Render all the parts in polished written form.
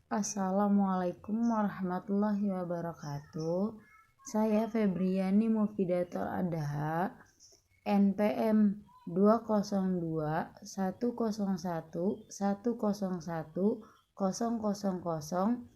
Assalamualaikum warahmatullahi wabarakatuh. Saya Febriani Mufidatul Adha, NPM 202-101-101-00055.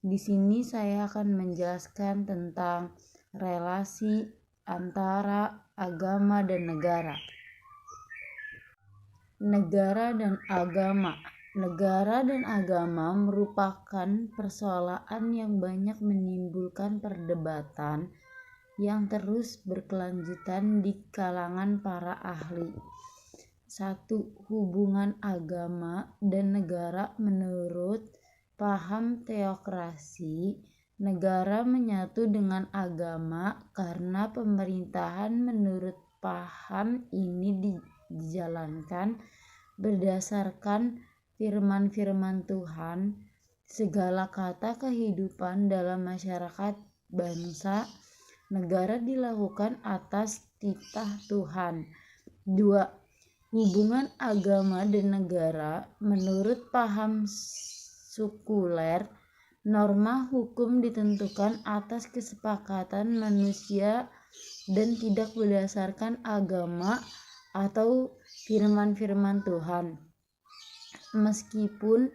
Di sini saya akan menjelaskan tentang relasi antara agama dan negara. Negara dan agama. Negara dan agama merupakan persoalan yang banyak menimbulkan perdebatan yang terus berkelanjutan di kalangan para ahli. 1. Hubungan agama dan negara. Menurut paham teokrasi, negara menyatu dengan agama karena pemerintahan menurut paham ini dijalankan berdasarkan firman-firman Tuhan. Segala kata kehidupan dalam masyarakat bangsa negara dilakukan atas titah Tuhan. 2. Hubungan agama dan negara. Menurut paham sekuler, norma hukum ditentukan atas kesepakatan manusia dan tidak berdasarkan agama atau firman-firman Tuhan. Meskipun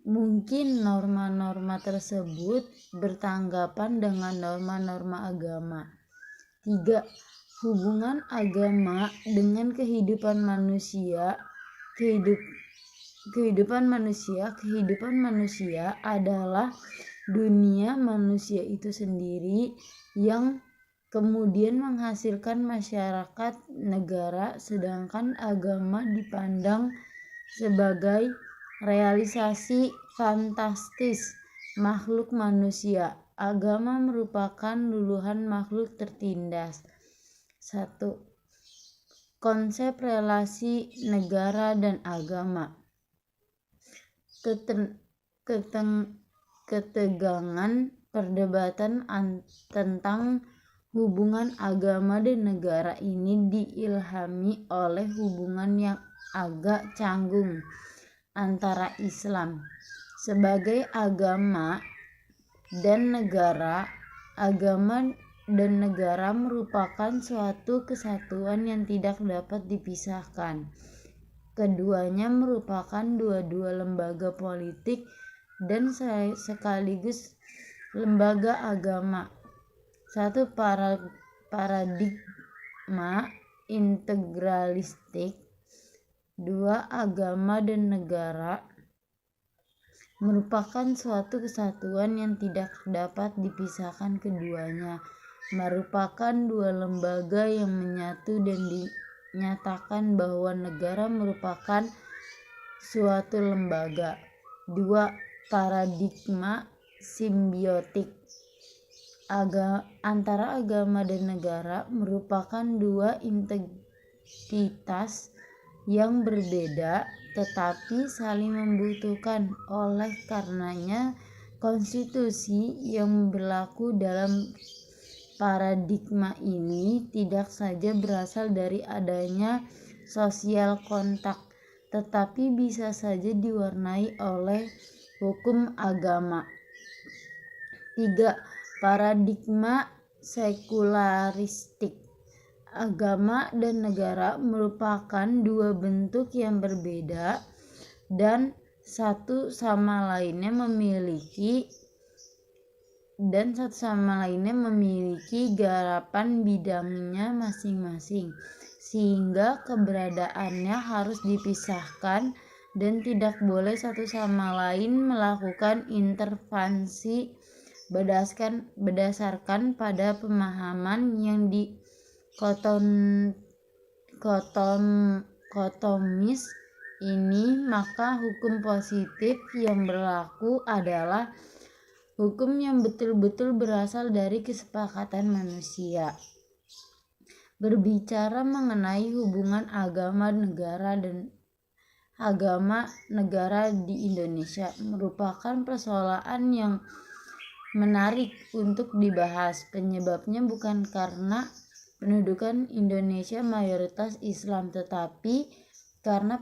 mungkin norma-norma tersebut bertanggapan dengan norma-norma agama. 3. Hubungan agama dengan kehidupan manusia. Kehidupan manusia adalah dunia manusia itu sendiri yang kemudian menghasilkan masyarakat negara, sedangkan agama dipandang sebagai realisasi fantastis makhluk manusia. Agama merupakan luluhan makhluk tertindas. 1. Konsep relasi negara dan agama. Ketegangan perdebatan tentang hubungan agama dan negara ini diilhami oleh hubungan yang agak canggung antara Islam sebagai agama dan negara. Agama dan negara merupakan suatu kesatuan yang tidak dapat dipisahkan. Keduanya merupakan dua-dua lembaga politik dan sekaligus lembaga agama. 1. Paradigma integralistik. 2. Agama dan negara merupakan suatu kesatuan yang tidak dapat dipisahkan. Keduanya merupakan dua lembaga yang menyatu dan dinyatakan bahwa negara merupakan suatu lembaga. 2. Paradigma simbiotik. Antara agama dan negara merupakan dua entitas yang berbeda tetapi saling membutuhkan. Oleh karenanya, konstitusi yang berlaku dalam paradigma ini tidak saja berasal dari adanya sosial kontak, tetapi bisa saja diwarnai oleh hukum agama. 3. Paradigma sekularistik. Agama dan negara merupakan dua bentuk yang berbeda dan satu sama lainnya memiliki garapan bidangnya masing-masing, sehingga keberadaannya harus dipisahkan dan tidak boleh satu sama lain melakukan intervensi berdasarkan pada pemahaman yang dikotomis ini. Maka hukum positif yang berlaku adalah hukum yang betul-betul berasal dari kesepakatan manusia. Berbicara mengenai hubungan agama negara di Indonesia merupakan persoalan yang menarik untuk dibahas. Penyebabnya bukan karena pendudukan Indonesia mayoritas Islam, tetapi karena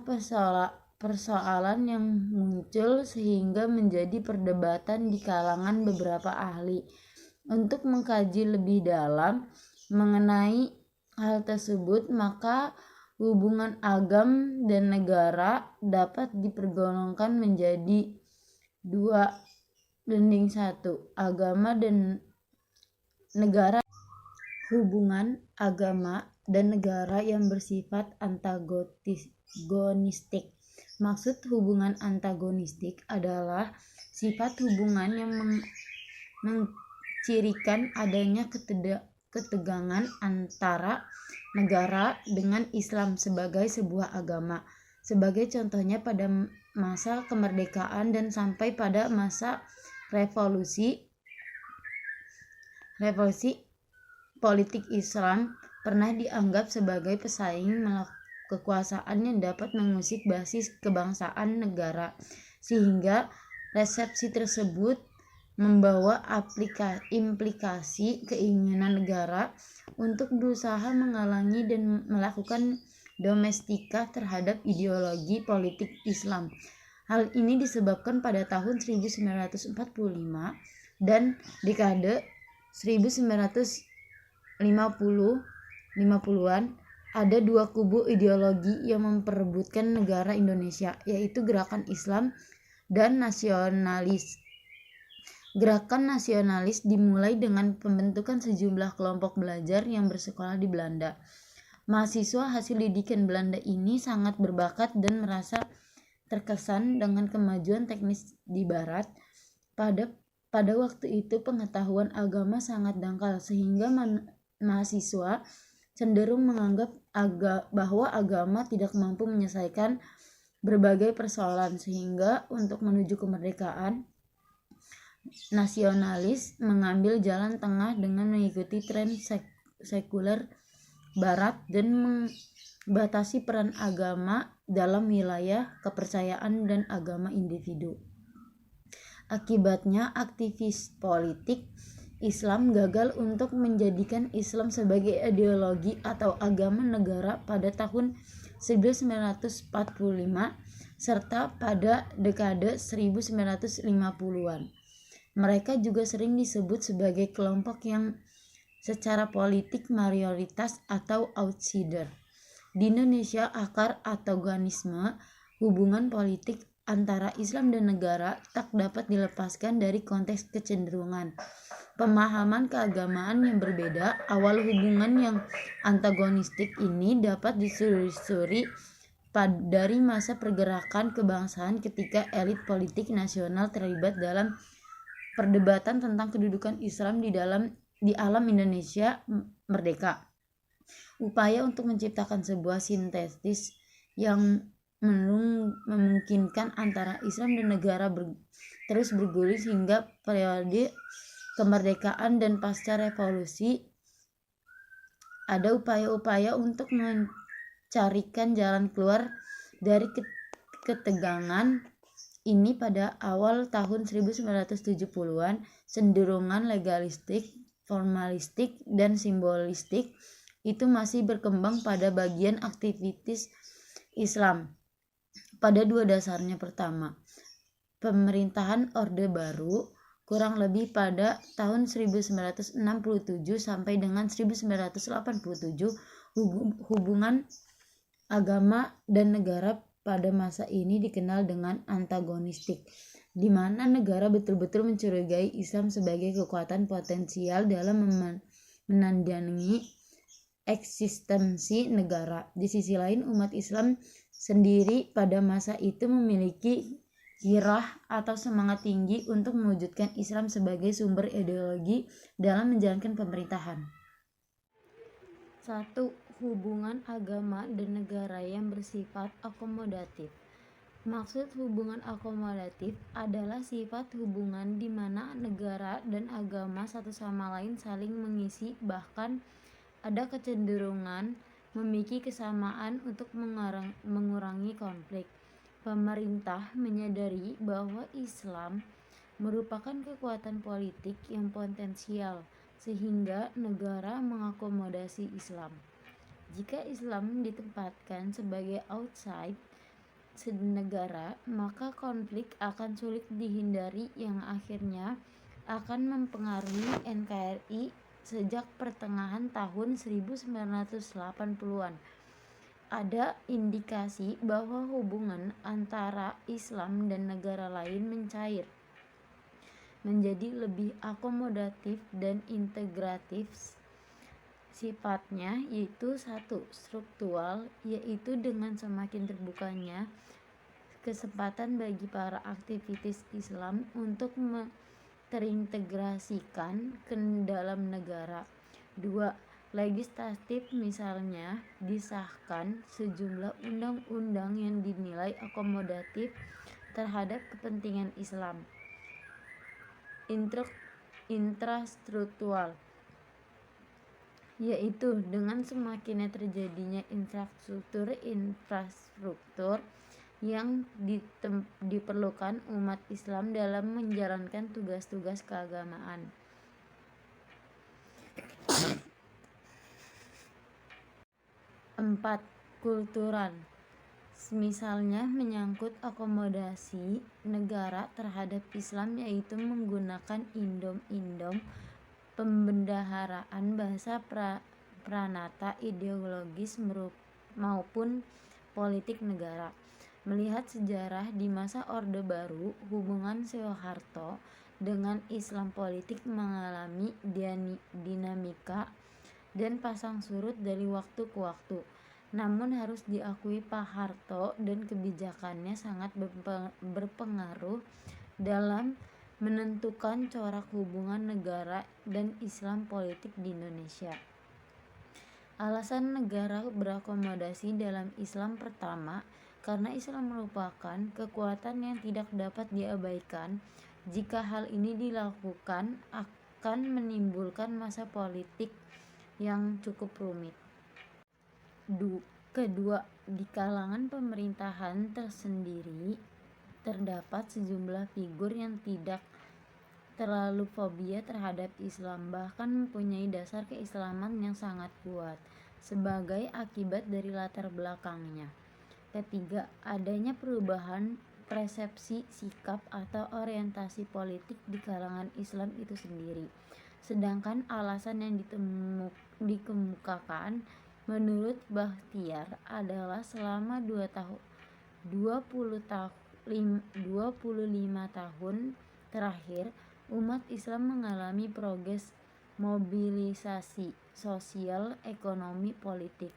persoalan yang muncul sehingga menjadi perdebatan di kalangan beberapa ahli. Untuk mengkaji lebih dalam mengenai hal tersebut, maka hubungan agama dan negara dapat dipergolongkan menjadi 2:1. Agama dan negara. Hubungan agama dan negara yang bersifat antagonistik. Maksud hubungan antagonistik adalah sifat hubungan yang mencirikan adanya ketegangan antara negara dengan Islam sebagai sebuah agama. Sebagai contohnya pada masa kemerdekaan dan sampai pada masa revolusi politik Islam pernah dianggap sebagai pesaing kekuasaan yang dapat mengusik basis kebangsaan negara, sehingga resepsi tersebut membawa implikasi keinginan negara untuk berusaha menghalangi dan melakukan domestika terhadap ideologi politik Islam. Hal ini disebabkan pada tahun 1945 dan dekade 1950-an ada dua kubu ideologi yang memperebutkan negara Indonesia, yaitu gerakan Islam dan nasionalis. Gerakan nasionalis dimulai dengan pembentukan sejumlah kelompok belajar yang bersekolah di Belanda. Mahasiswa hasil didikan Belanda ini sangat berbakat dan merasa terkesan dengan kemajuan teknis di Barat. Pada waktu itu pengetahuan agama sangat dangkal, sehingga mahasiswa cenderung menganggap bahwa agama tidak mampu menyelesaikan berbagai persoalan, sehingga untuk menuju kemerdekaan, nasionalis mengambil jalan tengah dengan mengikuti tren sekuler Barat dan membatasi peran agama dalam wilayah kepercayaan dan agama individu. Akibatnya, aktivis politik Islam gagal untuk menjadikan Islam sebagai ideologi atau agama negara pada tahun 1945 serta pada dekade 1950-an. Mereka juga sering disebut sebagai kelompok yang secara politik mayoritas atau outsider. Di Indonesia, akar antagonisme hubungan politik antara Islam dan negara tak dapat dilepaskan dari konteks kecenderungan pemahaman keagamaan yang berbeda. Awal hubungan yang antagonistik ini dapat ditelusuri dari masa pergerakan kebangsaan ketika elit politik nasional terlibat dalam perdebatan tentang kedudukan Islam di alam Indonesia merdeka. Upaya untuk menciptakan sebuah sintesis yang memungkinkan antara Islam dan negara terus bergulir hingga periode kemerdekaan dan pasca revolusi. Ada upaya-upaya untuk mencarikan jalan keluar dari ketegangan ini. Pada awal tahun 1970-an, cenderungan legalistik, formalistik, dan simbolistik itu masih berkembang pada bagian aktivitas Islam. Pada dua dasarnya, pertama, pemerintahan Orde Baru kurang lebih pada tahun 1967 sampai dengan 1987, hubungan agama dan negara pada masa ini dikenal dengan antagonistik, di mana negara betul-betul mencurigai Islam sebagai kekuatan potensial dalam menandingi eksistensi negara. Di sisi lain, umat Islam sendiri pada masa itu memiliki girah atau semangat tinggi untuk mewujudkan Islam sebagai sumber ideologi dalam menjalankan pemerintahan. 1. Hubungan agama dan negara yang bersifat akomodatif. Maksud hubungan akomodatif adalah sifat hubungan di mana negara dan agama satu sama lain saling mengisi, bahkan ada kecenderungan memiliki kesamaan untuk mengurangi konflik. Pemerintah menyadari bahwa Islam merupakan kekuatan politik yang potensial, sehingga negara mengakomodasi Islam. Jika Islam ditempatkan sebagai outside, senegara, maka konflik akan sulit dihindari yang akhirnya akan mempengaruhi NKRI sejak pertengahan tahun 1980-an. Ada indikasi bahwa hubungan antara Islam dan negara lain mencair, menjadi lebih akomodatif dan integratif. Sifatnya yaitu satu, struktural, yaitu dengan semakin terbukanya kesempatan bagi para aktivis Islam untuk terintegrasikan ke dalam negara. 2. Legislatif, misalnya disahkan sejumlah undang-undang yang dinilai akomodatif terhadap kepentingan Islam. Infrastruktural, yaitu dengan semakinnya terjadinya infrastruktur yang diperlukan umat Islam dalam menjalankan tugas-tugas keagamaan. 4. Kultural, misalnya menyangkut akomodasi negara terhadap Islam, yaitu menggunakan indom pembendaharaan bahasa pranata ideologis maupun politik negara. Melihat sejarah di masa Orde Baru, hubungan Soeharto dengan Islam politik mengalami dinamika dan pasang surut dari waktu ke waktu. Namun harus diakui Pak Harto dan kebijakannya sangat berpengaruh dalam menentukan corak hubungan negara dan Islam politik di Indonesia. Alasan negara berakomodasi dalam Islam: pertama, karena Islam merupakan kekuatan yang tidak dapat diabaikan. Jika hal ini dilakukan akan menimbulkan masa politik yang cukup rumit. Kedua, di kalangan pemerintahan tersendiri terdapat sejumlah figur yang tidak terlalu fobia terhadap Islam, bahkan mempunyai dasar keislaman yang sangat kuat sebagai akibat dari latar belakangnya. Ketiga, adanya perubahan persepsi, sikap, atau orientasi politik di kalangan Islam itu sendiri. Sedangkan alasan yang dikemukakan menurut Bahtiar adalah selama 25 tahun terakhir umat Islam mengalami progres mobilisasi sosial, ekonomi, politik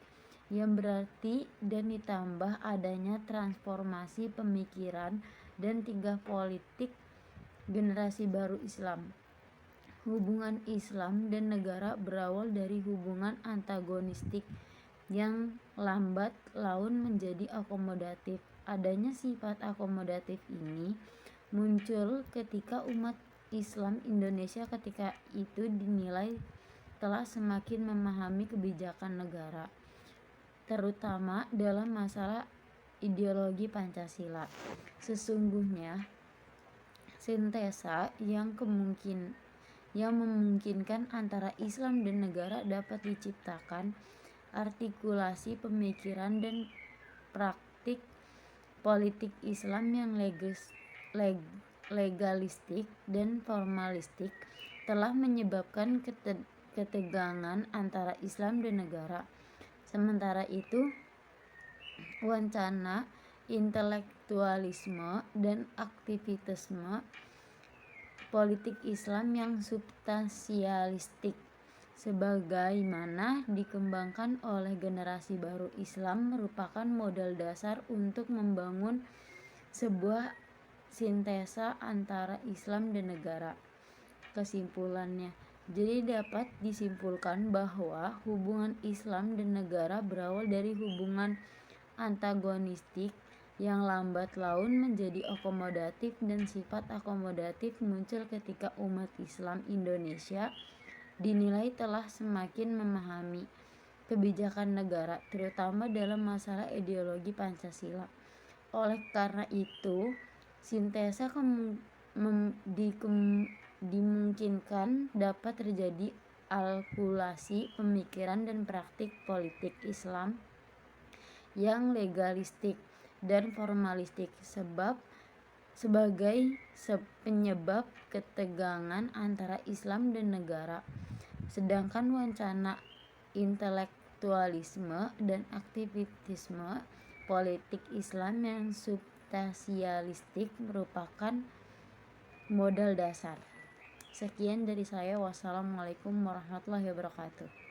yang berarti, dan ditambah adanya transformasi pemikiran dan tingkah politik generasi baru Islam. Hubungan Islam dan negara berawal dari hubungan antagonistik yang lambat laun menjadi akomodatif. Adanya sifat akomodatif ini muncul ketika umat Islam Indonesia ketika itu dinilai telah semakin memahami kebijakan negara, terutama dalam masalah ideologi Pancasila. Sesungguhnya sintesa yang memungkinkan antara Islam dan negara dapat diciptakan. Artikulasi pemikiran dan praktik politik Islam yang legalistik dan formalistik telah menyebabkan ketegangan antara Islam dan negara. Sementara itu, wacana intelektualisme dan aktivisme politik Islam yang substansialistik, sebagaimana dikembangkan oleh generasi baru Islam, merupakan modal dasar untuk membangun sebuah sintesa antara Islam dan negara. Kesimpulannya, jadi dapat disimpulkan bahwa hubungan Islam dan negara berawal dari hubungan antagonistik yang lambat laun menjadi akomodatif, dan sifat akomodatif muncul ketika umat Islam Indonesia dinilai telah semakin memahami kebijakan negara, terutama dalam masalah ideologi Pancasila. Oleh karena itu, sintesa dimungkinkan dapat terjadi alkulasi pemikiran dan praktik politik Islam yang legalistik dan formalistik sebagai penyebab ketegangan antara Islam dan negara. Sedangkan wacana intelektualisme dan aktivitisme politik Islam yang substansialistik merupakan modal dasar. Sekian dari saya. Wassalamualaikum warahmatullahi wabarakatuh.